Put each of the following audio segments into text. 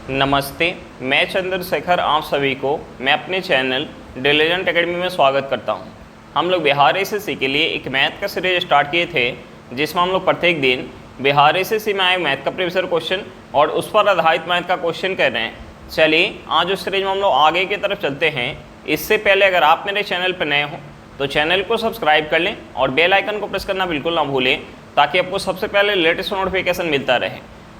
नमस्ते, मैं चंद्रशेखर आप सभी को मैं अपने चैनल डिलीजेंट एकेडमी में स्वागत करता हूं। हम लोग बिहार एसएससी के लिए एक मैथ का सीरीज स्टार्ट किए थे, जिसमें हम लोग प्रत्येक दिन बिहार एसएससी में आए मैथ का प्रीवियस क्वेश्चन और उस पर आधारित मैथ का क्वेश्चन कर रहे हैं। चलिए आज उस सीरीज में हम लोग आगे की तरफ चलते हैं। इससे पहले अगर आप मेरे चैनल पर नए हो तो चैनल को सब्सक्राइब कर लें और बेल आइकन को प्रेस करना बिल्कुल ना भूलें, ताकि आपको सबसे पहले लेटेस्ट नोटिफिकेशन मिलता रहे।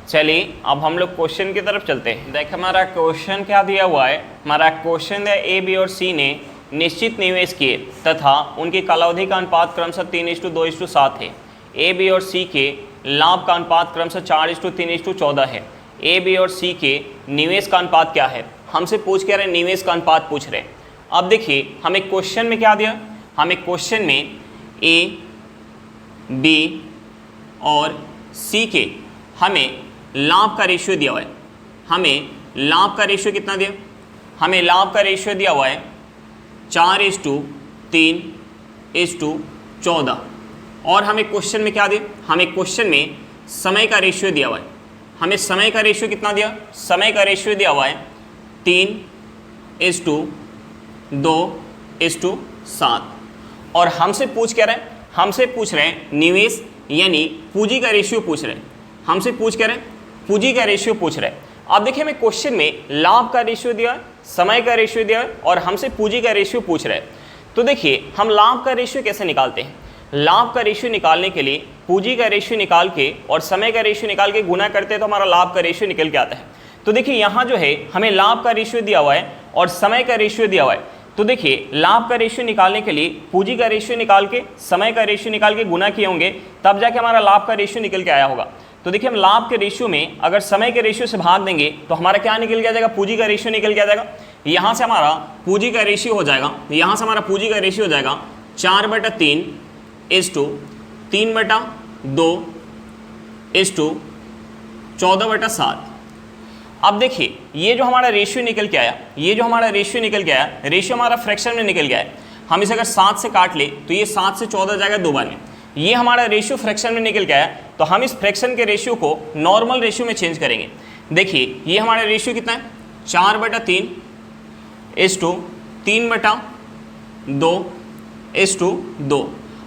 चलिए अब हम लोग क्वेश्चन की तरफ चलते हैं। देखिए हमारा क्वेश्चन क्या दिया हुआ है। हमारा क्वेश्चन है ए, बी और सी ने निश्चित निवेश किए तथा उनकी कालावधि का अनुपात क्रमशः 3:2:7 है। ए, बी और सी के लाभ का अनुपात क्रमशः 4:3:14 है। ए, बी और सी के निवेश का अनुपात क्या है, हमसे पूछ के रहे निवेश का अनुपात पूछ रहे। अब देखिए हमें क्वेश्चन में क्या दिया, हमें क्वेश्चन में ए, बी और सी के हमें लाभ का रेशियो दिया हुआ है। हमें लाभ का रेशियो कितना दिया, हमें लाभ का रेशियो दिया हुआ है 4:3:14 और हमें क्वेश्चन में क्या दिया, हमें क्वेश्चन में समय का रेशियो दिया हुआ है। हमें समय का रेशियो कितना दिया, समय का रेशियो दिया हुआ है 3:2:7 और हमसे पूछ क्या रहे हैं, हमसे पूछ रहे हैं निवेश यानी पूंजी का रेशियो पूछ रहे हैं। हमसे पूछ क्या रहे हैं, पूंजी का रेशियो पूछ रहे हैं। अब देखिए हमें क्वेश्चन में लाभ का रेशियो दिया है, समय का रेशियो दिया है और हमसे पूंजी का रेशियो पूछ रहे हैं। तो देखिए हम लाभ का रेशियो कैसे निकालते हैं। लाभ का रेशियो निकालने के लिए पूंजी का रेशियो निकाल के और समय का रेशियो निकाल के गुना करते हैं तो हमारा लाभ का रेशियो निकल के आता है। तो देखिए यहाँ जो है हमें लाभ का रेशियो दिया हुआ है और समय का रेशियो दिया हुआ है। तो देखिए लाभ का रेशियो निकालने के लिए पूंजी का रेशियो निकाल के समय का रेशियो निकाल के गुना किए होंगे, तब जाके हमारा लाभ का रेशियो निकल के आया होगा। तो देखिए हम लाभ के रेशियो में अगर समय के रेशियो से भाग देंगे तो हमारा क्या निकल के आ जाएगा, पूंजी का रेशियो निकल के आ जाएगा। यहाँ से हमारा पूंजी का रेशियो हो जाएगा, यहाँ से हमारा पूंजी का रेशियो हो जाएगा 4/3:2:14/7। अब देखिए ये जो हमारा रेशियो निकल के आया, ये जो हमारा रेशियो निकल के आया, रेशियो हमारा फ्रैक्शन में निकल गया है। हम इसे अगर 7 से काट ले तो ये 7 से 14 जाएगा 2 बार में। ये हमारा रेशियो फ्रैक्शन में निकल के आया, तो हम इस फ्रैक्शन के रेशियो को नॉर्मल रेशियो में चेंज करेंगे। देखिए ये हमारा रेशियो कितना है 4/3:3/2:2।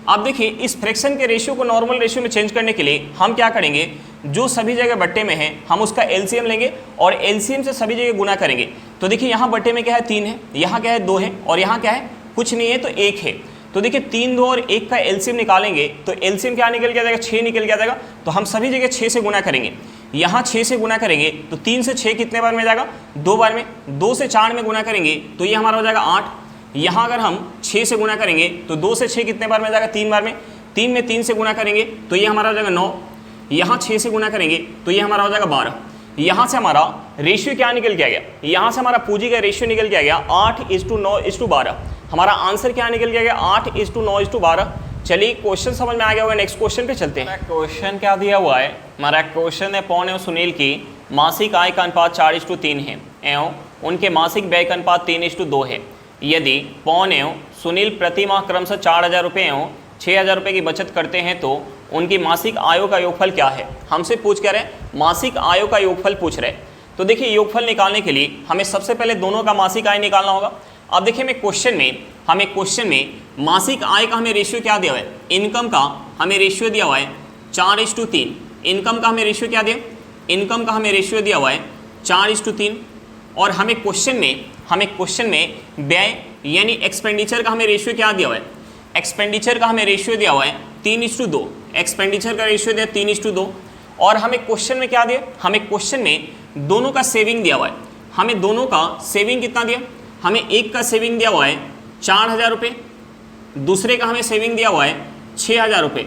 अब देखिए इस फ्रैक्शन के रेशियो को नॉर्मल रेशियो में चेंज करने के लिए हम क्या करेंगे, जो सभी जगह बट्टे में है हम उसका एलसीएम लेंगे और एलसीएम से सभी जगह गुना करेंगे। तो देखिए यहाँ बट्टे में क्या है 3 है, यहाँ क्या है 2 है और यहाँ क्या है कुछ नहीं है तो 1 है। तो देखिए 3, 2 और 1 का एलसीएम निकालेंगे तो एलसीएम क्या निकल के आ जाएगा, 6 निकल के आ जाएगा। तो हम सभी जगह 6 से गुना करेंगे। यहाँ 6 से गुना करेंगे तो 3 से 6 कितने बार में जाएगा, 2 बार में। 2 से 4 में गुना करेंगे तो ये हमारा हो जाएगा 8। यहाँ अगर हम 6 से गुना करेंगे तो 2 से 6 कितने बार में जाएगा, 3 बार में। 3 में 3 से गुना करेंगे तो ये हमारा हो जाएगा 9। यहाँ 6 से गुना करेंगे तो ये हमारा हो जाएगा 12। यहाँ से हमारा रेशियो क्या निकल के आ गया, यहाँ से हमारा पूंजी का रेशियो निकल के आ गया 8:9:12। हमारा आंसर क्या निकल के आ गया 8:9:12। चलिए क्वेश्चन समझ में आ गया होगा, नेक्स्ट क्वेश्चन पे चलते हैं। क्वेश्चन क्या दिया हुआ है, हमारा क्वेश्चन है पवन एवं सुनील की मासिक आय का अनुपात 4:3 है एवं उनके मासिक व्यय का अनुपात 3:2 है। यदि पवन एवं सुनील प्रति माह क्रमशः 4,000 रुपये एवं 6,000 रुपये की बचत करते हैं तो उनकी मासिक आयों का योगफल क्या है। हमसे पूछ क्या रहे, मासिक आयों का योगफल पूछ रहे। तो देखिए योगफल निकालने के लिए हमें सबसे पहले दोनों का मासिक आय निकालना होगा। अब देखिए हमें क्वेश्चन में मासिक आय का हमें रेशियो क्या दिया हुआ है, इनकम का हमें रेशियो दिया हुआ है 4:3। इनकम का हमें रेशियो क्या दिया, इनकम का हमें रेशियो दिया हुआ है 4:3 और हमें क्वेश्चन में व्यय यानी एक्सपेंडिचर का हमें रेशियो क्या दिया हुआ है, एक्सपेंडिचर का हमें रेशियो दिया हुआ है 3:2। एक्सपेंडिचर का रेशियो दिया 3:2 और हमें क्वेश्चन में क्या दिया, हमें क्वेश्चन में दोनों का सेविंग दिया हुआ है। हमें दोनों का सेविंग कितना दिया, हमें एक का सेविंग दिया हुआ है 4,000 रुपये, दूसरे का हमें सेविंग दिया हुआ है 6,000 रुपये।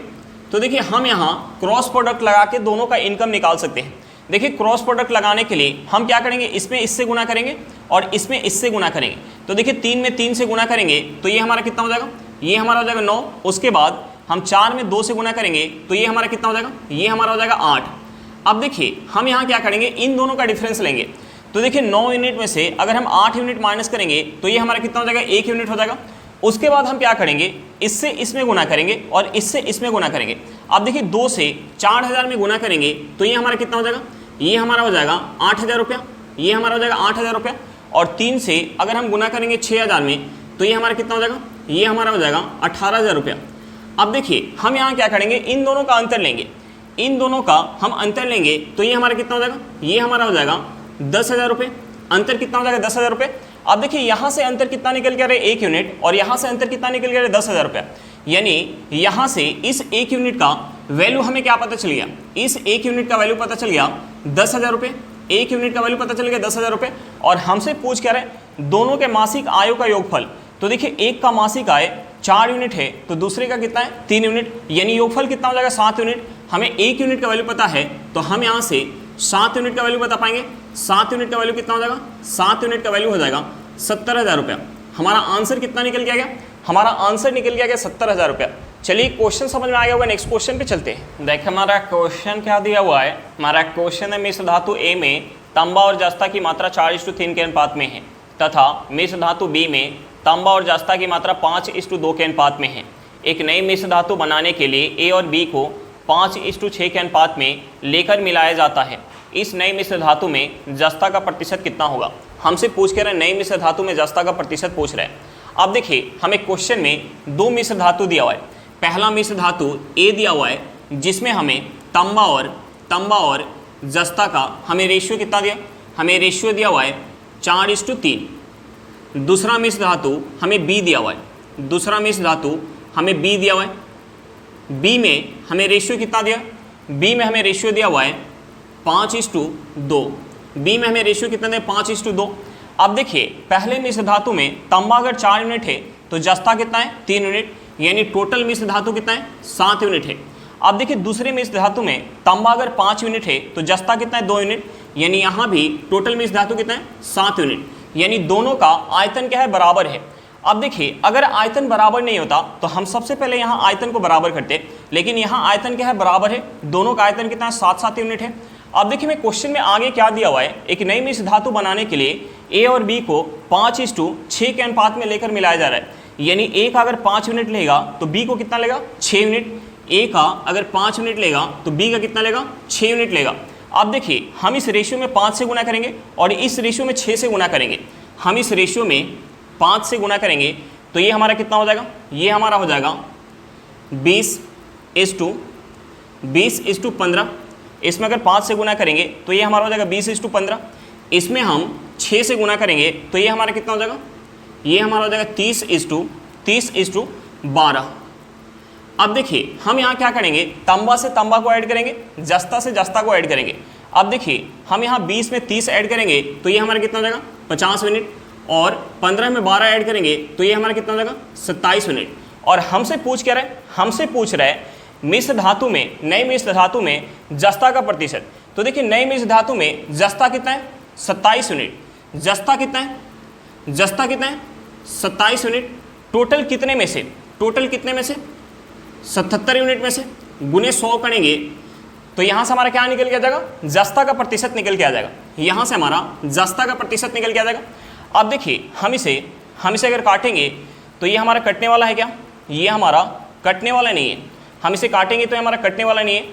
तो देखिए हम यहाँ क्रॉस प्रोडक्ट लगा के दोनों का इनकम निकाल सकते हैं। देखिए क्रॉस प्रोडक्ट लगाने के लिए हम क्या करेंगे, इसमें इससे गुना करेंगे और इसमें इससे गुना करेंगे। तो देखिए 3 में 3 से गुना करेंगे तो ये हमारा कितना हो जाएगा, ये हमारा हो जाएगा 9। उसके बाद हम 4 में 2 से गुना करेंगे तो ये हमारा कितना हो जाएगा, ये हमारा हो जाएगा 8। अब देखिए हम यहाँ क्या करेंगे, इन दोनों का डिफरेंस लेंगे। तो देखिए 9 यूनिट में से अगर हम 8 यूनिट माइनस करेंगे तो ये हमारा कितना हो जाएगा, 1 यूनिट हो जाएगा। उसके बाद हम क्या करेंगे, इससे इसमें गुना करेंगे और इससे इसमें गुना करेंगे। अब देखिए 2 से 4,000 में गुना करेंगे तो ये हमारा कितना हो जाएगा, ये हमारा हो जाएगा 8,000 रुपया। ये हमारा हो जाएगा 8,000 रुपया, और 3 से अगर हम गुना करेंगे 6,000 में तो ये हमारा कितना हो जाएगा, ये हमारा हो जाएगा 18,000 रुपया। अब देखिए हम यहाँ क्या करेंगे, इन दोनों का अंतर लेंगे, इन दोनों का हम अंतर लेंगे तो ये हमारा कितना हो जाएगा, ये हमारा हो जाएगा 10,000 रुपये। अंतर कितना हो जाएगा, 10,000 रुपये। अब देखिए यहाँ से अंतर कितना निकल के आ रहा है, 1 यूनिट, और यहाँ से अंतर कितना निकल के आ रहा है, 10,000 रुपया। यानी यहाँ से इस 1 यूनिट का वैल्यू हमें क्या पता चल गया, इस 1 यूनिट का वैल्यू पता चल गया 10,000 रुपये, 1 यूनिट का वैल्यू पता चल गया 10,000 रुपये। और हमसे पूछ क्या रहे, दोनों के मासिक आयों का योगफल। तो देखिए एक का मासिक आय 4 यूनिट है तो दूसरे का कितना है, 3 यूनिट, यानी योगफल कितना हो जाएगा, 7 यूनिट। हमें 1 यूनिट का वैल्यू पता है तो हम यहाँ से 7 यूनिट का वैल्यू बता पाएंगे। 7 यूनिट का वैल्यू कितना हो जाएगा, 7 यूनिट का वैल्यू हो जाएगा 70,000 रुपया। हमारा आंसर कितना निकल के आ गया, हमारा आंसर निकल गया 70,000 रुपया। चलिए क्वेश्चन समझ में आ गया होगा, नेक्स्ट क्वेश्चन पे चलते हैं। देखिए हमारा क्वेश्चन क्या दिया हुआ है, हमारा क्वेश्चन है मिश्र धातु ए में तांबा और जस्ता की मात्रा 4:3 के अनुपात में है तथा मिश्र धातु बी में तांबा और जस्ता की मात्रा 5:2 के अनुपात में है। एक नई मिश्र धातु बनाने के लिए ए और बी को 5:6 के अनुपात में लेकर मिलाया जाता है। इस नई मिश्र धातु में जस्ता का प्रतिशत कितना होगा। हमसे पूछ के रहे नई मिश्र धातु में जस्ता का प्रतिशत पूछ रहे हैं। अब देखिए हमें क्वेश्चन में 2 मिश्र धातु दिया हुआ है। पहला मिश्र धातु ए दिया हुआ है जिसमें हमें तांबा और जस्ता का हमें रेशियो कितना दिया, हमें रेशियो दिया हुआ है 4:3। दूसरा मिश्र धातु हमें बी दिया हुआ है, दूसरा मिश्र धातु हमें बी दिया हुआ है। बी में हमें रेशियो कितना दिया, बी में हमें रेशियो दिया हुआ है 5:2। बी में हमें रेशियो कितना दिया, 5:2। अब देखिए पहले मिश्र धातु में तांबा अगर 4 यूनिट है तो जस्ता कितना है, 3 यूनिट, यानी टोटल मिश्र धातु कितना है, 7 यूनिट है। अब देखिए दूसरे मिश्र धातु में तांबा अगर 5 यूनिट है तो जस्ता कितना है, 2 यूनिट, यानी यहाँ भी टोटल मिश्र धातु कितना है, 7 यूनिट, यानी दोनों का आयतन क्या है, बराबर है। अब देखिए अगर आयतन बराबर नहीं होता तो हम सबसे पहले यहाँ आयतन को बराबर करते, लेकिन यहाँ आयतन क्या है, बराबर है, दोनों का आयतन कितना है, 7-7 यूनिट है। अब देखिए मैं क्वेश्चन में आगे क्या दिया हुआ है, एक नई मिश्र धातु बनाने के लिए ए और बी को 5:6 के अनुपात में लेकर मिलाया जा रहा है। यानी ए का अगर 5 यूनिट लेगा तो बी को कितना लेगा, 6 यूनिट। ए का अगर 5 यूनिट लेगा तो बी का कितना लेगा, 6 यूनिट लेगा। अब देखिए हम इस रेशियो में 5 से गुना करेंगे और इस रेशियो में 6 से गुना करेंगे। हम इस रेशियो में 5 से गुना करेंगे तो ये हमारा कितना हो जाएगा, ये हमारा हो जाएगा 20:15। इसमें अगर 5 से गुना करेंगे तो ये हमारा हो जाएगा 20:15। इसमें हम 6 से गुना करेंगे तो ये हमारा कितना हो जाएगा, ये हमारा हो जाएगा 30:12। अब देखिए हम यहाँ क्या करेंगे, तांबा से तांबा को ऐड करेंगे, जस्ता से जस्ता को ऐड करेंगे। अब देखिए हम यहाँ 20 में 30 ऐड करेंगे तो ये हमारा कितना हो जाएगा, 50 यूनिट, और 15 में 12 ऐड करेंगे तो ये हमारा कितना हो जाएगा, 27 यूनिट। और हमसे पूछ क्या रहे, हमसे पूछ रहा है मिश्र धातु में, नई मिश्र धातु में जस्ता का प्रतिशत। तो देखिए नई मिश्र धातु में जस्ता कितना है, 27 यूनिट। जस्ता कितना है, जस्ता कितना है, 27 यूनिट। टोटल कितने में से, टोटल कितने में से, 77 यूनिट में से गुने 100 करेंगे तो यहाँ से हमारा क्या निकल के आ जाएगा, जस्ता का प्रतिशत निकल के आ जाएगा। यहाँ से हमारा जस्ता का प्रतिशत निकल के आ जाएगा। अब देखिए हम इसे अगर काटेंगे तो ये हमारा कटने वाला है क्या, ये हमारा कटने वाला नहीं है। हम इसे काटेंगे तो हमारा कटने वाला नहीं है।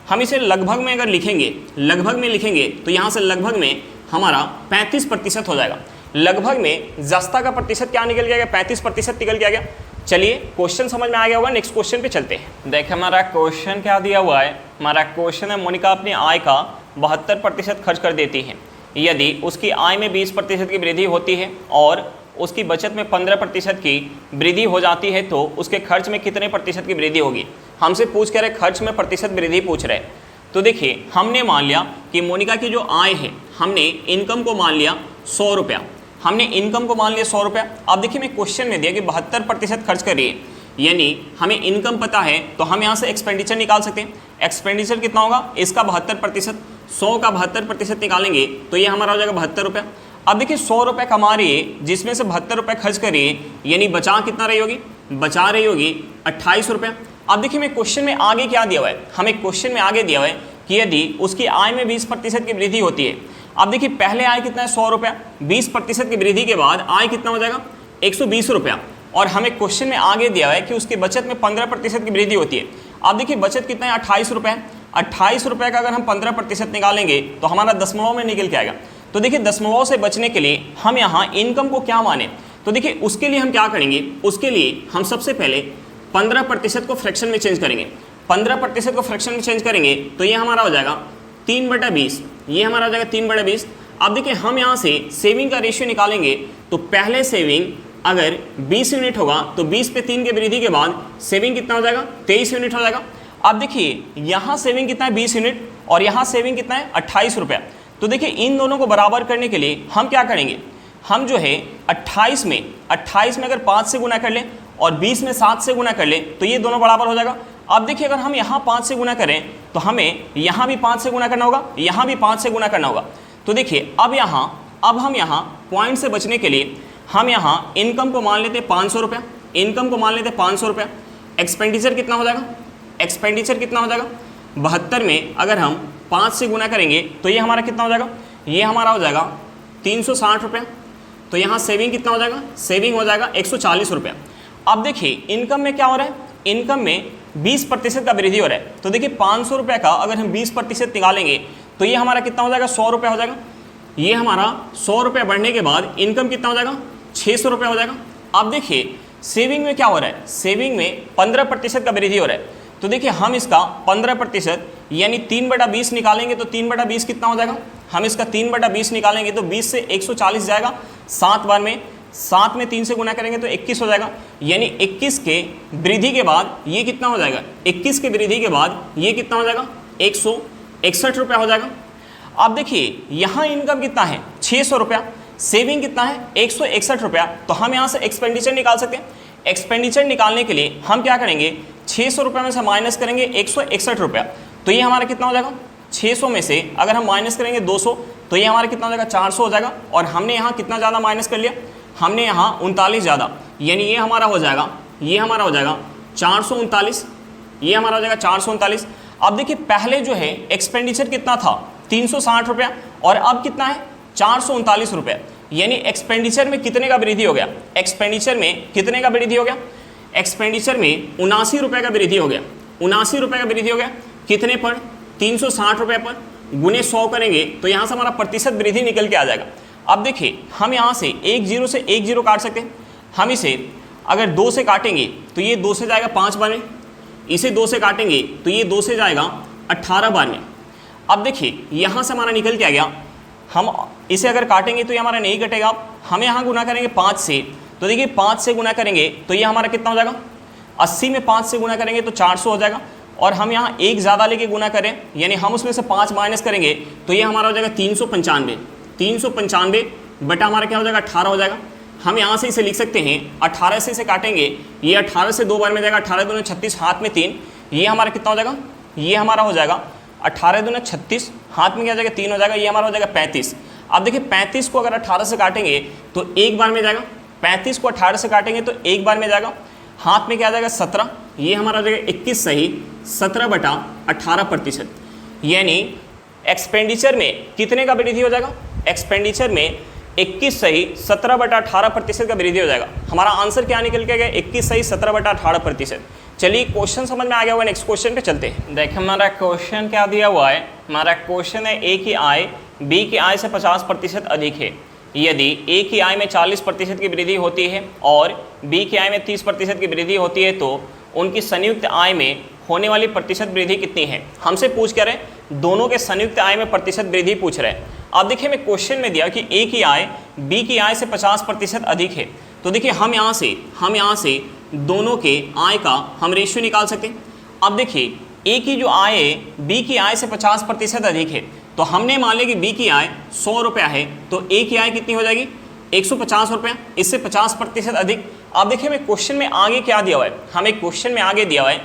हम इसे लगभग में अगर लिखेंगे, लगभग में लिखेंगे तो यहाँ से लगभग में हमारा 35% हो जाएगा। लगभग में जस्ता का प्रतिशत क्या निकल गया, 35% निकल के आ गया। चलिए क्वेश्चन समझ में आ गया होगा, नेक्स्ट क्वेश्चन पे चलते हैं। देखिए हमारा क्वेश्चन क्या दिया हुआ है, हमारा क्वेश्चन है मोनिका अपनी आय का 72% खर्च कर देती है। यदि उसकी आय में 20% की वृद्धि होती है और उसकी बचत में 15% की वृद्धि हो जाती है तो उसके खर्च में कितने प्रतिशत की वृद्धि होगी। हमसे पूछ कर खर्च में प्रतिशत वृद्धि पूछ रहे हैं। तो देखिए हमने मान लिया कि मोनिका की जो आय है, हमने इनकम को मान लिया 100 रुपया, हमने इनकम को मान लिया 100 रुपया। अब देखिए मैं क्वेश्चन में दिया कि 72% खर्च कर रही है, यानी हमें इनकम पता है तो हम यहाँ से एक्सपेंडिचर निकाल सकते हैं। एक्सपेंडिचर कितना होगा, इसका 72%, 100 का 72% निकालेंगे तो ये हमारा हो जाएगा 72 रुपया। अब देखिए 100 रुपये कमा रही है जिसमें से 72 रुपये खर्च कर रही है, यानी बचा कितना रही होगी, बचा रही होगी 28 रुपये। अब देखिए मैं क्वेश्चन में आगे क्या दिया हुआ है, हमें क्वेश्चन में आगे दिया हुआ है कि यदि उसकी आय में 20% की वृद्धि होती है। अब देखिए पहले आय कितना है, 100 रुपया, 20% की वृद्धि के बाद आय कितना हो जाएगा, 120 रुपया। और हमें क्वेश्चन में आगे दिया हुआ है कि उसकी बचत में 15% की वृद्धि होती है। अब देखिए बचत कितना है, 28 रुपये है। 28 रुपये का अगर हम 15% निकालेंगे तो हमारा दशमलव में निकल के आएगा। तो देखिए दशमलव से बचने के लिए हम यहाँ इनकम को क्या माने, तो देखिए उसके लिए हम क्या करेंगे, उसके लिए हम सबसे पहले 15% को फ्रैक्शन में चेंज करेंगे। 15% को फ्रैक्शन में चेंज करेंगे तो ये हमारा हो जाएगा 3/20, ये हमारा हो जाएगा 3/20। अब देखिए हम यहाँ से सेविंग का रेशियो निकालेंगे तो पहले सेविंग अगर 20 यूनिट होगा तो 20 पे 3 के वृद्धि के बाद सेविंग कितना हो जाएगा, 23 यूनिट हो जाएगा। अब देखिए यहाँ सेविंग कितना है, 20 यूनिट, और यहाँ सेविंग कितना है, 28 रुपया। तो देखिए इन दोनों को बराबर करने के लिए हम क्या करेंगे, हम जो है 28 में अगर 5 से गुना कर लें और 20 में 7 से गुना कर लें तो ये दोनों बराबर हो जाएगा। अब देखिए अगर हम यहाँ 5 से गुना करें तो हमें यहाँ भी 5 से गुना करना होगा, यहाँ भी 5 से गुना करना होगा। तो देखिए अब हम यहाँ पॉइंट से बचने के लिए हम यहाँ इनकम को मान लेते हैं 500 रुपया, इनकम को मान लेते हैं 500 रुपया। एक्सपेंडिचर कितना हो जाएगा, एक्सपेंडिचर कितना हो जाएगा, 72 में अगर हम 5 से गुना करेंगे तो ये हमारा कितना हो जाएगा, ये हमारा हो जाएगा 360 रुपया। तो यहाँ सेविंग कितना हो जाएगा, सेविंग हो जाएगा 140 रुपया। अब देखिए इनकम में क्या हो रहा है, इनकम में 20% का वृद्धि हो रहा है। तो देखिए 500 रुपये का अगर हम 20% निकालेंगे तो ये हमारा कितना हो जाएगा, 100 रुपया हो जाएगा। ये हमारा 100 रुपया बढ़ने के बाद इनकम कितना हो जाएगा, 600 रुपया हो जाएगा। अब देखिए सेविंग में क्या हो रहा है, सेविंग में 15% का वृद्धि हो रहा है। तो देखिए हम इसका 15% यानी 3/20 निकालेंगे तो 3/20 कितना हो जाएगा, हम इसका 3/20 निकालेंगे तो 20 से 140 जाएगा 7 बार में, 7 में 3 से गुना करेंगे तो 21 हो जाएगा। यानी 21 के वृद्धि के बाद ये कितना हो जाएगा, 21 के वृद्धि के बाद ये कितना हो जाएगा, 161 रुपया हो जाएगा। अब देखिए यहाँ इनकम कितना है, 600 रुपया, सेविंग कितना है, 161 रुपया। तो हम यहाँ से एक्सपेंडिचर निकाल सकते हैं। एक्सपेंडिचर निकालने के लिए हम क्या करेंगे, 600 रुपये में से माइनस करेंगे 161 रुपया। तो ये हमारा कितना हो जाएगा, 600 में से अगर हम माइनस करेंगे 200 तो ये हमारा कितना हो जाएगा, 400 हो जाएगा। और हमने यहाँ कितना ज़्यादा माइनस कर लिया, हमने यहाँ 39 ज़्यादा, यानी ये हमारा हो जाएगा, ये हमारा हो जाएगा 439, ये हमारा हो जाएगा 439। अब देखिए पहले जो है एक्सपेंडिचर कितना था, 360 रुपया, और अब कितना है, 439 रुपया। यानी एक्सपेंडिचर में कितने का वृद्धि हो गया, एक्सपेंडिचर में कितने का वृद्धि हो गया, एक्सपेंडिचर में 79 रुपये का वृद्धि हो गया, 79 रुपये का वृद्धि हो गया। कितने पर, 360 रुपये पर, गुने 100 करेंगे तो यहाँ से हमारा प्रतिशत वृद्धि निकल के आ जाएगा। अब देखिए हम यहाँ से एक जीरो से एक जीरो काट सकते हैं। हम इसे अगर 2 से काटेंगे तो ये 2 से जाएगा 5 बार में, इसे 2 से काटेंगे तो ये 2 से जाएगा 18 बार में। अब देखिए यहाँ से हमारा निकल के आ गया, हम इसे अगर काटेंगे तो ये हमारा नहीं कटेगा। हम यहाँ गुना करेंगे 5 से, तो देखिए 5 से गुना करेंगे तो ये हमारा कितना हो जाएगा, 80 में 5 से गुना करेंगे तो 400 हो जाएगा। और हम यहाँ एक ज़्यादा लेके गुना करें यानी हम उसमें से 5 माइनस करेंगे तो ये हमारा हो जाएगा 395, 395 बटा हमारा क्या हो जाएगा, 18 हो जाएगा। हम यहाँ से इसे लिख सकते हैं 18 से इसे काटेंगे, ये 18 से 2 बार में जाएगा, 18 दूनी 36, हाथ में 3, ये हमारा कितना हो जाएगा, ये हमारा हो जाएगा 18 दूनी 36, हाथ में क्या हो जाएगा, 3 हो जाएगा, ये हमारा हो जाएगा 35। अब देखिए 35 को अगर 18 से काटेंगे तो एक बार में जाएगा, 35 को 18 से काटेंगे तो एक बार में जाएगा, हाथ में क्या आ जाएगा 17, ये हमारा हो जाएगा 21 सही 17/18%। यानी एक्सपेंडिचर में कितने का वृद्धि हो जाएगा, एक्सपेंडिचर में 21 सही 17/18% का वृद्धि हो जाएगा। हमारा आंसर क्या निकल के गया, 21 सही 17/18%। चलिए क्वेश्चन समझ में आ गया होगा, नेक्स्ट क्वेश्चन पे चलते हैं। देखिए हमारा क्वेश्चन क्या दिया हुआ है, हमारा क्वेश्चन है ए की आय बी की आय से 50% अधिक है। यदि ए की आय में 40% की वृद्धि होती है और बी की आय में 30% की वृद्धि होती है तो उनकी संयुक्त आय में होने वाली प्रतिशत वृद्धि कितनी है। हमसे पूछ कर रहे, दोनों के संयुक्त आय में प्रतिशत वृद्धि पूछ रहे हैं। अब देखिए मैं क्वेश्चन में दिया कि ए की आय बी की आय से 50% अधिक है, तो देखिए हम यहाँ से दोनों के आय का हम रेशियो निकाल सकते हैं। अब देखिए ए की जो आय है बी की आय से 50% अधिक है, तो हमने मान लिया कि बी की आय 100 रुपया है तो ए की आय कितनी हो जाएगी, 150 रुपया, इससे 50% अधिक। अब देखिए मैं क्वेश्चन में आगे क्या दिया हुआ है, हमें क्वेश्चन में आगे दिया हुआ है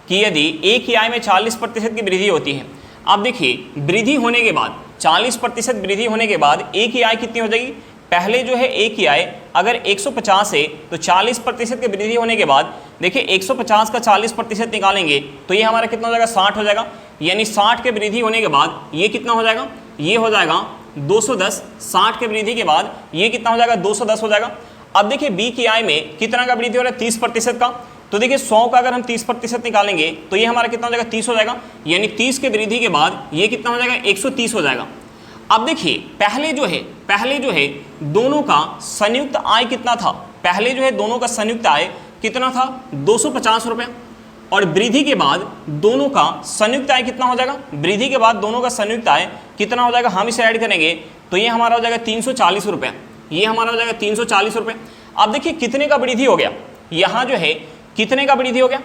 कि यदि ए की आय में 40% की वृद्धि होती है। अब देखिए वृद्धि होने के बाद 40% वृद्धि होने के बाद ए की आय कितनी हो जाएगी, पहले जो है ए की आय अगर 150 है तो 40% की वृद्धि होने के बाद देखिए 150 का 40% निकालेंगे तो ये हमारा कितना हो जाएगा, 60 हो जाएगा। यानी 60 के वृद्धि होने के बाद ये कितना हो जाएगा, ये हो जाएगा 210। 60 के वृद्धि के बाद ये कितना हो जाएगा, 210 हो जाएगा। अब देखिए बी की आय में कितना का वृद्धि हो रहा है, 30% का, तो देखिए 100 का अगर हम 30% निकालेंगे तो ये हमारा कितना हो जाएगा, 30 हो जाएगा। यानी 30 के वृद्धि के बाद ये कितना हो जाएगा, 130 हो जाएगा। अब देखिए पहले जो है दोनों का संयुक्त आय कितना था, पहले जो है दोनों का संयुक्त आय कितना था 250 रुपये, और वृद्धि के बाद दोनों का संयुक्त आय कितना हो जाएगा, वृद्धि के बाद दोनों का संयुक्त आय कितना हो जाएगा, हम इसे ऐड करेंगे तो ये हमारा हो जाएगा 340 रुपये, ये हमारा हो जाएगा 340 रुपये। अब देखिए कितने का वृद्धि हो गया, यहाँ जो है कितने का वृद्धि हो गया,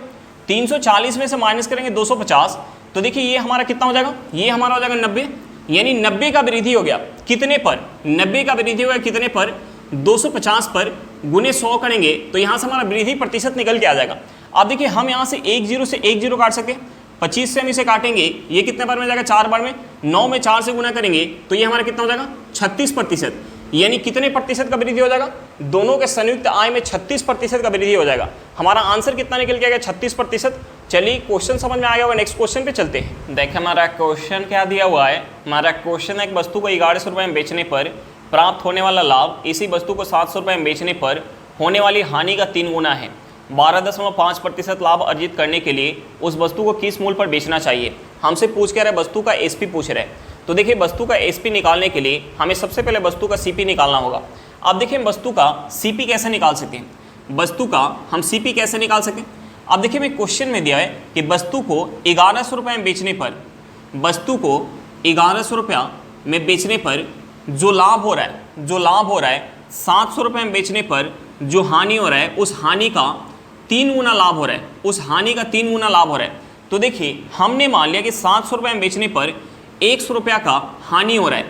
340 में से माइनस करेंगे 250, तो देखिए ये हमारा कितना हो जाएगा, ये हमारा हो जाएगा 90, यानी 90 का वृद्धि हो गया कितने पर, 90 का वृद्धि हो गया कितने पर, 250 पर गुने 100 करेंगे तो यहाँ से हमारा वृद्धि प्रतिशत निकल के आ जाएगा। अब देखिए हम यहाँ से एक जीरो काट सकते हैं, 25 से हम इसे काटेंगे, ये कितने बार में जाएगा, 4 बार में, 9 में 4 से गुना करेंगे तो ये हमारा कितना हो जाएगा 36%, यानी कितने प्रतिशत का वृद्धि हो जाएगा, दोनों के संयुक्त आय में 36% का वृद्धि हो जाएगा। हमारा आंसर कितना निकल के आएगा 36%। चलिए क्वेश्चन समझ में आ गया होगा, नेक्स्ट क्वेश्चन पे चलते हैं। देखिए हमारा क्वेश्चन क्या दिया हुआ है, हमारा क्वेश्चन एक वस्तु को 1100 रुपये में बेचने पर प्राप्त होने वाला लाभ इसी वस्तु को 700 रुपये में बेचने पर होने वाली हानि का 3 गुना है। 12.5% लाभ अर्जित करने के लिए उस वस्तु को किस मूल्य पर बेचना चाहिए। हमसे पूछ के रहे वस्तु का एसपी पूछ रहे हैं, तो देखिए वस्तु का एसपी निकालने के लिए हमें सबसे पहले वस्तु का सीपी निकालना होगा। अब देखिए वस्तु का सीपी कैसे निकाल सकते हैं, वस्तु का हम सीपी कैसे निकाल सकते हैं। अब देखिए मैं क्वेश्चन में दिया है कि वस्तु को 1100 रुपये में बेचने पर, वस्तु को 1100 रुपया में बेचने पर जो लाभ हो रहा है 700 रुपये में बेचने पर जो हानि हो रहा है उस हानि का 3 गुना लाभ हो रहा है, उस हानि का 3 गुना लाभ हो रहा है। तो देखिए हमने मान लिया कि 700 रुपये में बेचने पर 100 रुपया का हानि हो रहा है,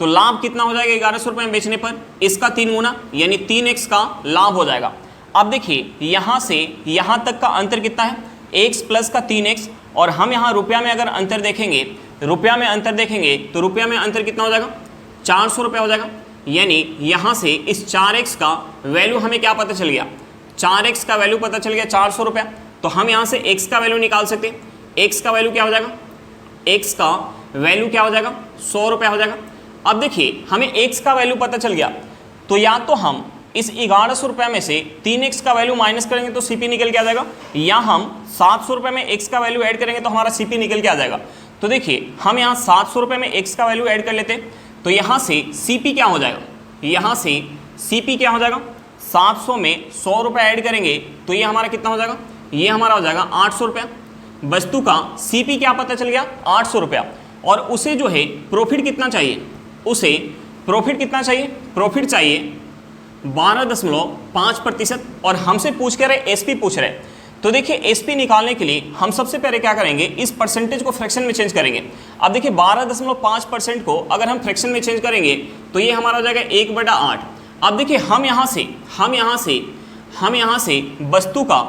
तो लाभ कितना हो जाएगा 1100 रुपये में बेचने पर, इसका 3 गुना यानी 3x का लाभ हो जाएगा। अब देखिए यहाँ से यहाँ तक का अंतर कितना है, x प्लस का 3x, और हम यहाँ रुपया में अगर अंतर देखेंगे, रुपया में अंतर देखेंगे तो रुपया में अंतर कितना हो जाएगा 400 रुपया हो जाएगा। यानी यहाँ से इस 4x का वैल्यू हमें क्या पता चल गया, 4x का वैल्यू पता चल गया 400 रुपया। तो हम यहाँ से x का वैल्यू निकाल सकते हैं, x का वैल्यू क्या हो जाएगा, x का वैल्यू क्या हो जाएगा 100 रुपया हो जाएगा। अब देखिए हमें x का वैल्यू पता चल गया, तो या तो हम इस 1100 रुपये में से 3x का वैल्यू माइनस करेंगे तो CP निकल के आ जाएगा, या हम 700 रुपये में x का वैल्यू ऐड करेंगे तो हमारा CP निकल के आ जाएगा। तो देखिए हम यहाँ 700 रुपये में x का वैल्यू ऐड कर लेते हैं, तो यहाँ से CP क्या हो जाएगा, यहाँ से CP क्या हो जाएगा, 700 में 100 रुपये ऐड करेंगे तो ये हमारा कितना हो जाएगा, ये हमारा हो जाएगा 800 रुपया। वस्तु का CP क्या पता चल गया 800 रुपया, और उसे जो है प्रॉफिट कितना चाहिए, उसे प्रॉफिट कितना चाहिए, प्रॉफिट चाहिए 12.5%, और हमसे पूछ के रहे एसपी पूछ रहे। तो देखिए एसपी निकालने के लिए हम सबसे पहले क्या करेंगे, इस परसेंटेज को फ्रैक्शन में चेंज करेंगे। अब देखिए 12.5% को अगर हम फ्रैक्शन में चेंज करेंगे तो ये हमारा हो जाएगा 1/8। अब देखिए हम यहाँ से वस्तु का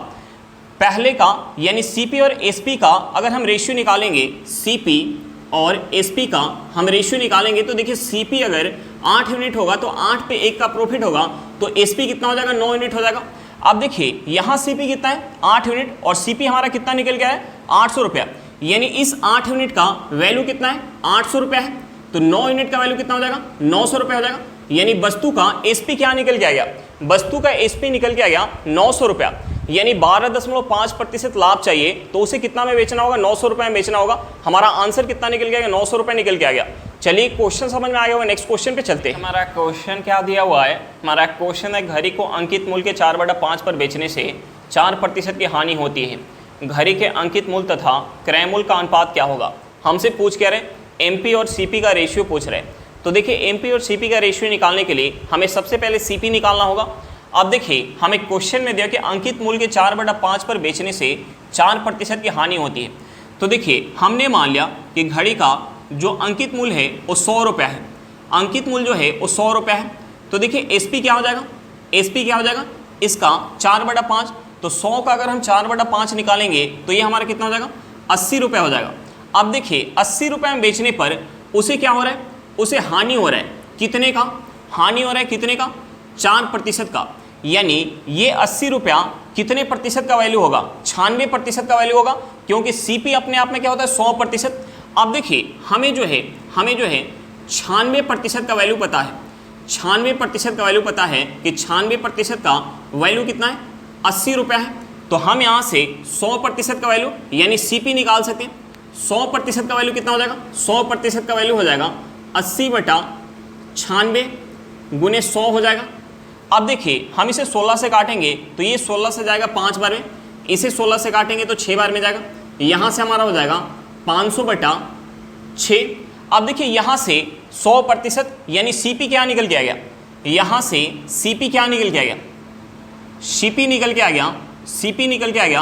पहले का यानी सीपी और एसपी का अगर हम रेशियो निकालेंगे, सीपी और एसपी का हम रेशियो निकालेंगे, तो देखिए सीपी अगर 8 यूनिट होगा तो 8 पे 1 का प्रॉफिट होगा, तो एसपी कितना हो जाएगा 9 यूनिट हो जाएगा। अब देखिए यहाँ सीपी कितना है 8 यूनिट, और सीपी हमारा कितना निकल गया है 800 रुपया, यानी इस 8 यूनिट का वैल्यू कितना है 800 रुपया है, तो 9 यूनिट का वैल्यू कितना हो जाएगा 900 रुपया हो जाएगा। यानी वस्तु का एसपी क्या निकल के आ गया, वस्तु का एसपी निकल के आ गया 900 रुपया, यानी 12.5% लाभ चाहिए तो उसे कितना में बेचना होगा 900 रुपये में बेचना होगा। हमारा आंसर कितना निकल गया 900 रुपये निकल के आ गया। चलिए क्वेश्चन समझ में आ गया होगा, नेक्स्ट क्वेश्चन पे चलते हैं। हमारा क्वेश्चन क्या दिया हुआ है, हमारा क्वेश्चन है घड़ी को अंकित मूल्य के 4/5 पर बेचने से 4% की हानि होती है। घड़ी के अंकित मूल्य तथा क्रय मूल्य का अनुपात क्या होगा। हमसे पूछ क्या रहे एमपी और सीपी का रेशियो पूछ रहे। तो देखिए एमपी और सीपी का रेशियो निकालने के लिए हमें सबसे पहले सीपी निकालना होगा। अब देखिए हमें क्वेश्चन में दिया कि अंकित मूल्य के 4/5 पर बेचने से 4% की हानि होती है। तो देखिए हमने मान लिया कि घड़ी का जो अंकित मूल्य है वो 100 रुपया है, अंकित मूल्य जो है वो 100 रुपया है। तो देखिए एसपी क्या हो जाएगा, एसपी क्या हो जाएगा इसका 4/5, तो 100 का अगर हम 4/5 निकालेंगे तो ये हमारा कितना हो जाएगा 80 रुपया हो जाएगा। अब देखिए 80 रुपये में बेचने पर उसे क्या हो रहा है, उसे हानि हो रहा है, कितने का हानि हो रहा है, कितने का 4% का, यानी ये 80 रुपया कितने प्रतिशत का वैल्यू होगा 96% का वैल्यू होगा, क्योंकि सीपी अपने आप में क्या होता है 100%। अब देखिए हमें जो है 96% का वैल्यू पता है, 96% का वैल्यू पता है कि 96% का वैल्यू कितना है 80 रुपया है। तो हम यहाँ से 100% का वैल्यू यानी सीपी निकाल सकते हैं। 100% का वैल्यू कितना हो जाएगा, 100% का वैल्यू हो जाएगा 80/96 गुने 100 हो जाएगा। अब देखिए हम इसे 16 से काटेंगे तो ये 16 से जाएगा 5 बार में, इसे 16 से काटेंगे तो 6 बार में जाएगा। यहाँ से हमारा हो जाएगा 500/6। अब देखिए यहाँ से 100% यानी CP क्या निकल के आ गया, यहाँ से CP क्या निकल के आ गया, CP निकल के आ गया, CP निकल के आ गया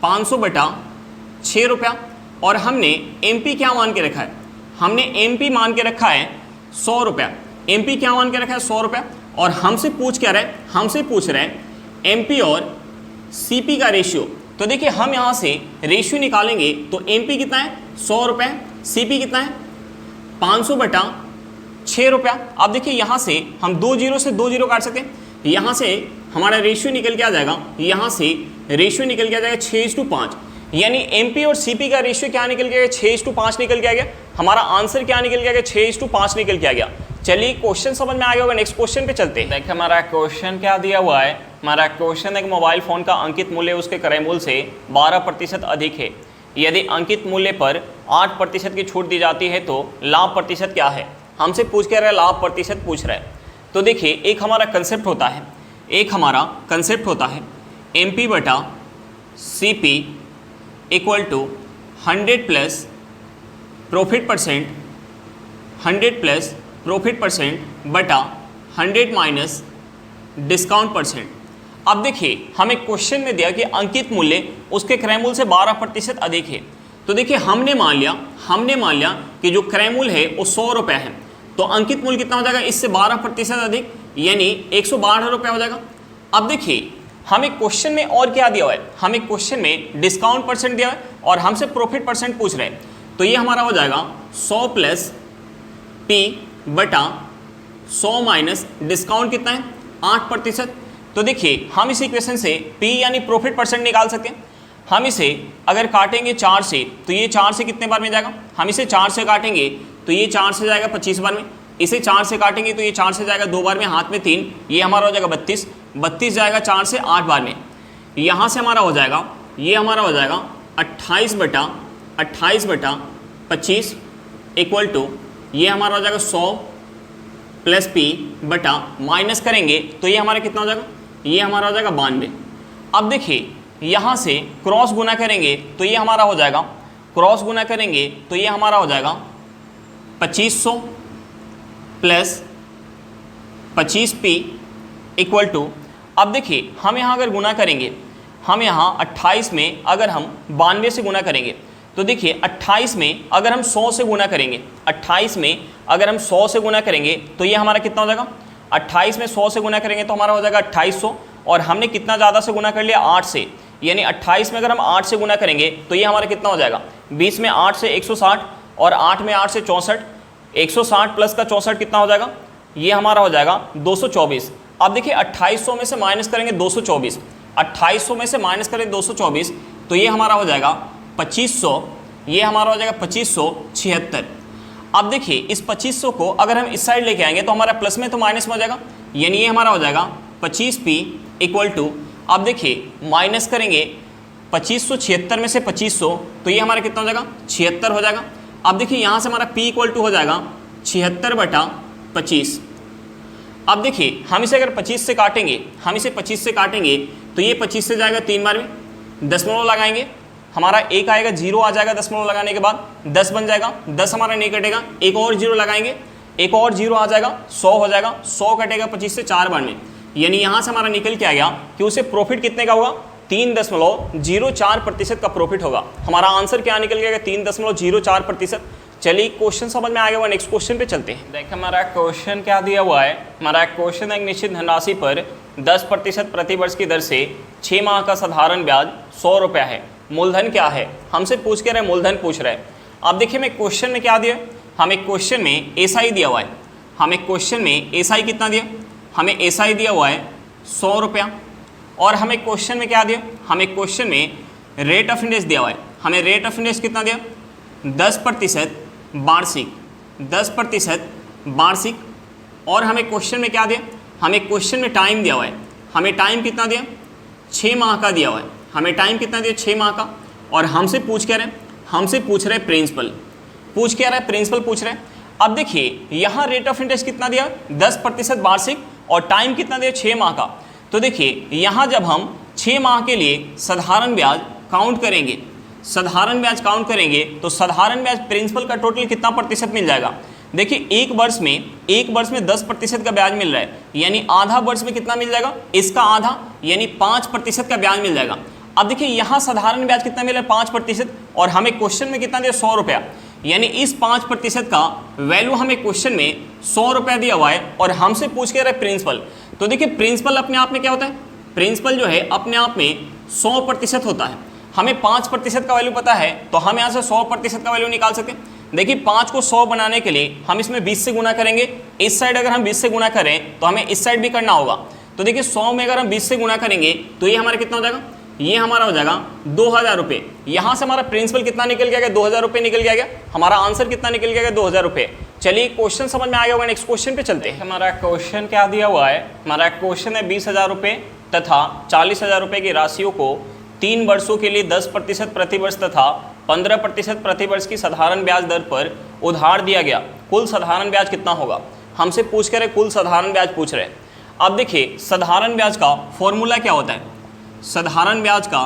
500/6 रुपया। और हमने MP क्या मान के रखा है, हमने MP मान के रखा है 100 रुपया। MP क्या मान के रखा है 100 रुपया। और हमसे पूछ क्या रहे, हमसे पूछ रहे हैं MP और CP का रेशियो। तो देखिए हम यहाँ से रेशियो निकालेंगे तो MP कितना है 100 रुपये, CP कितना है 500/6 रुपया। अब देखिए यहाँ से हम 2 जीरो से 2 जीरो काट सकते हैं, यहाँ से हमारा रेशियो निकल के आ जाएगा, यहाँ से रेशियो निकल के आ जाएगा 6:5। यानी MP और CP का रेशियो क्या निकल के आ गया 6:5 निकल के आ गया। हमारा आंसर क्या निकल के आ गया 6:5 निकल के आ गया। चलिए क्वेश्चन समझ में आ गया होगा, नेक्स्ट क्वेश्चन पे चलते हैं। देखिए हमारा क्वेश्चन क्या दिया हुआ है, हमारा क्वेश्चन एक मोबाइल फ़ोन का अंकित मूल्य उसके क्रय मूल्य से 12% अधिक है। यदि अंकित मूल्य पर 8% की छूट दी जाती है तो लाभ प्रतिशत क्या है। हमसे पूछ के रहा है, लाभ प्रतिशत पूछ रहा है। तो देखिए एक हमारा कंसेप्ट होता है, MP/CP equal to 100 plus profit percent बटा 100 माइनस डिस्काउंट परसेंट। अब देखिए हमें क्वेश्चन में दिया कि अंकित मूल्य उसके क्रय मूल्य से 12% अधिक है। तो देखिए हमने मान लिया कि जो क्रय मूल्य है वो 100 रुपये है, तो अंकित मूल्य कितना हो जाएगा इससे 12% अधिक, यानी 112 रुपये हो जाएगा। अब देखिए हमें क्वेश्चन में और क्या दिया हुआ है, हमें क्वेश्चन में डिस्काउंट परसेंट दिया है और हमसे प्रॉफिट परसेंट पूछ रहे हैं। तो ये हमारा हो जाएगा 100 प्लस P बटा 100 माइनस डिस्काउंट कितना है 8%। तो देखिए हम इस इक्वेशन से P यानी प्रॉफिट परसेंट निकाल सकते हैं। हम इसे अगर काटेंगे 4 से तो ये 4 से कितने बार में जाएगा, हम इसे 4 से काटेंगे तो ये 4 से जाएगा 25 बार में, इसे 4 से काटेंगे तो ये 4 से जाएगा 2 बार में, हाथ में 3, ये हमारा हो जाएगा 32 जाएगा 4 से 8 बार में। यहाँ से हमारा हो जाएगा, ये हमारा हो जाएगा 28/25 इक्वल टू ये हमारा हो जाएगा 100 प्लस P बटा माइनस करेंगे तो ये हमारा कितना हो जाएगा, ये हमारा हो जाएगा 92। अब देखिए यहाँ से क्रॉस गुना करेंगे तो ये हमारा हो जाएगा, क्रॉस गुना करेंगे तो ये हमारा हो जाएगा 2500 प्लस 25P इक्वल टू, अब देखिए हम यहाँ अगर गुना करेंगे, हम यहाँ 28 में अगर हम 92 से गुना करेंगे तो देखिए 28 में अगर हम 100 से गुना करेंगे, 28 में अगर हम 100 से गुना करेंगे तो ये हमारा कितना हो जाएगा, 28 में 100 से गुना करेंगे तो हमारा हो जाएगा 2800। और हमने कितना ज़्यादा से गुना कर लिया 8 से, यानी 28 में अगर हम 8 से गुना करेंगे तो ये हमारा कितना हो जाएगा, 20 में 8 से 160 और 8 में 8 से 64, 160 प्लस का 64 कितना हो जाएगा, ये हमारा हो जाएगा 224। अब देखिए 2800 में से माइनस करेंगे 224, 2800 में से माइनस करें 224 तो ये हमारा हो जाएगा 2500, ये हमारा हो जाएगा 2576। अब देखिए इस 2500 को अगर हम इस साइड लेके आएंगे तो हमारा प्लस में तो माइनस में हो जाएगा, यानी ये हमारा हो जाएगा 25P इक्वल टू, अब देखिए माइनस करेंगे 2576 में से 2500 तो ये हमारा कितना हो जाएगा 76 हो जाएगा। अब देखिए यहाँ से हमारा P इक्वल टू हो जाएगा 76/25। अब देखिए हम इसे अगर 25 से काटेंगे, हम इसे 25 से काटेंगे तो ये 25 से जाएगा 3 बार में, दशमलव लगाएंगे, हमारा एक आएगा 0 आ जाएगा, दशमलव लगाने के बाद 10 बन जाएगा, 10 हमारा नहीं कटेगा, एक और 0 लगाएंगे, एक और 0 आ जाएगा, 100 हो जाएगा, 100 कटेगा 25 से 4 बार में, यानी यहाँ से हमारा निकल के आ गया कि उसे प्रॉफिट कितने का होगा 3.04% का प्रॉफिट होगा। हमारा आंसर क्या निकल गया 3.04%। चलिए क्वेश्चन समझ में आ गया हुआ, नेक्स्ट क्वेश्चन पे चलते हैं। देखिए हमारा क्वेश्चन क्या दिया हुआ है, हमारा क्वेश्चन एक निश्चित धनराशि पर 10% प्रति वर्ष की दर से 6 माह का साधारण ब्याज 100 रुपया है, मूलधन क्या है। हमसे पूछ के रहे मूलधन पूछ रहे हैं। अब देखिए मैं क्वेश्चन में क्या दिया, हमें क्वेश्चन में एसआई दिया हुआ है, हमें क्वेश्चन में एसआई कितना दिया, हमें एसआई दिया हुआ है 100 रुपया। और हमें क्वेश्चन में क्या दिया, हमें क्वेश्चन में रेट ऑफ इंटरेस्ट दिया हुआ है, हमें रेट ऑफ इंटरेस्ट कितना दिया 10% वार्षिक, 10% वार्षिक। और हमें क्वेश्चन में क्या दिया, हमें क्वेश्चन में टाइम दिया हुआ है, हमें टाइम कितना दिया 6 माह का दिया हुआ है, हमें टाइम कितना दिया 6 माह का। और हमसे पूछ क्या रहे, हमसे पूछ रहे प्रिंसिपल, पूछ क्या रहा है प्रिंसिपल पूछ रहे हैं। अब देखिए यहाँ रेट ऑफ इंटरेस्ट कितना दिया, 10% वार्षिक, और टाइम कितना दिया, 6 माह का। तो देखिए यहाँ जब हम 6 माह के लिए साधारण ब्याज काउंट करेंगे, साधारण ब्याज काउंट करेंगे तो साधारण ब्याज प्रिंसिपल का टोटल कितना प्रतिशत मिल जाएगा। देखिए एक वर्ष में 10% का ब्याज मिल रहा है, यानी आधा वर्ष में कितना मिल जाएगा, इसका आधा यानी 5% का ब्याज मिल जाएगा। अब देखिए यहाँ साधारण ब्याज कितना मिल रहा है, 5%, और हमें क्वेश्चन में कितना दिया, 100 रुपया, यानी इस 5% का वैल्यू हमें क्वेश्चन में 100 रुपया दिया हुआ है और हमसे पूछ के रहा है प्रिंसिपल। तो देखिए प्रिंसिपल अपने आप में क्या होता है, प्रिंसिपल जो है अपने आप में 100% होता है। हमें 5% का वैल्यू पता है तो हम यहाँ से 100% का वैल्यू निकाल सकते हैं। देखिए 5 को 100 बनाने के लिए हम इसमें 20 से गुना करेंगे, इस साइड अगर हम 20 से गुना करें तो हमें इस साइड भी करना होगा। तो देखिए 100 में अगर हम 20 से गुना करेंगे तो ये हमारा कितना हो जाएगा, ये हमारा हो जाएगा 2000 रुपये। यहाँ से हमारा प्रिंसिपल कितना निकल गया, 2000 रुपये निकल गया। हमारा आंसर कितना निकल गया, 2000 रुपये। चलिए क्वेश्चन समझ में आ गया होगा, नेक्स्ट क्वेश्चन पे चलते हैं। हमारा क्वेश्चन क्या दिया हुआ है, हमारा क्वेश्चन है 20,000 रुपये तथा 40,000 रुपये की राशियों को 3 वर्षों के लिए 10% प्रतिवर्ष तथा 15% प्रतिवर्ष की साधारण ब्याज दर पर उधार दिया गया। कुल साधारण ब्याज कितना होगा, हमसे पूछ कर कुल साधारण ब्याज पूछ रहे हैं। अब देखिए साधारण ब्याज का फॉर्मूला क्या होता है, साधारण ब्याज का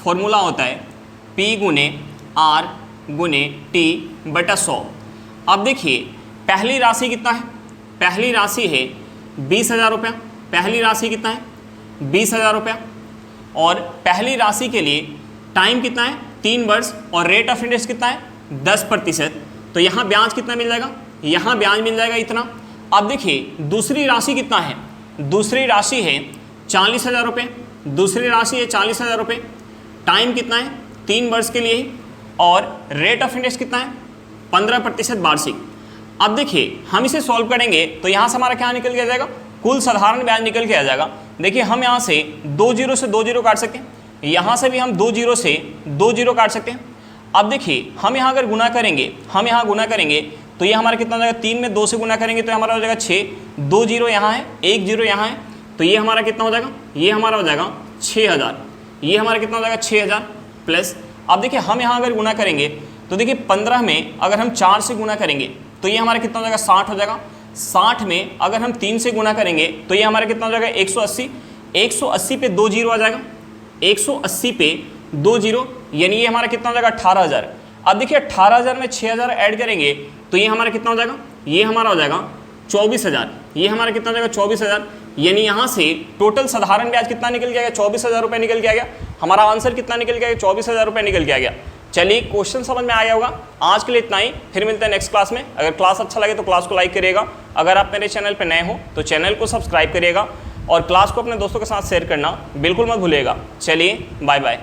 फॉर्मूला होता है P गुने R गुने T बटा 100। अब देखिए पहली राशि कितना है, पहली राशि है 20,000 रुपया, पहली राशि कितना है 20,000 रुपया, और पहली राशि के लिए टाइम कितना है 3 वर्ष, और रेट ऑफ इंटरेस्ट कितना है 10%। तो यहाँ ब्याज कितना मिल जाएगा, यहाँ ब्याज मिल जाएगा इतना। अब देखिए दूसरी राशि कितना है, दूसरी राशि है 40,000 रुपये, दूसरी राशि है 40,000 रुपये, टाइम कितना है 3 वर्ष के लिए, और रेट ऑफ इंटरेस्ट कितना है 15% वार्षिक। अब देखिए हम इसे सॉल्व करेंगे तो यहाँ से हमारा क्या निकल के आ जाएगा, कुल साधारण ब्याज निकल के आ जाएगा। देखिए हम यहाँ से 2 जीरो से 2 जीरो काट सकते हैं, यहाँ से भी हम 2 जीरो से 2 जीरो काट सकते हैं। अब देखिए हम यहाँ अगर गुना करेंगे, हम यहाँ गुना करेंगे तो ये हमारा कितना हो जाएगा, 3 में 2 से गुना करेंगे तो हमारा हो जाएगा 6, 2 जीरो यहाँ है, 1 जीरो यहाँ है, तो ये हमारा कितना हो जाएगा, ये हमारा हो जाएगा 6,000, ये हमारा कितना हो जाएगा 6,000 प्लस। अब देखिए हम यहाँ अगर गुना करेंगे तो देखिए 15 में अगर हम 4 से गुना करेंगे तो ये हमारा कितना हो जाएगा 60 हो जाएगा, 60 में अगर हम 3 से गुना करेंगे तो ये हमारा कितना हो जाएगा 180, 180 पे 2 जीरो आ जाएगा, 180 पे 2 जीरो, यानी ये हमारा कितना हो जाएगा 18,000। अब देखिए 18,000 में 6,000 ऐड करेंगे तो ये हमारा कितना हो जाएगा, ये हमारा हो जाएगा 24,000, ये हमारा कितना हो जाएगा 24,000, यानी यहाँ से टोटल साधारण ब्याज कितना निकल के आ गया, 24,000 रुपये निकल के आ गया। हमारा आंसर कितना निकल के आ गया, 24,000 रुपये निकल के आ गया। चलिए क्वेश्चन समझ में आया होगा। आज के लिए इतना ही, फिर मिलते हैं नेक्स्ट क्लास में। अगर क्लास अच्छा लगे तो क्लास को लाइक करिएगा, अगर आप मेरे चैनल पर नए हो तो चैनल को सब्सक्राइब करिएगा, और क्लास को अपने दोस्तों के साथ शेयर करना बिल्कुल मत भूलिएगा। चलिए बाय बाय।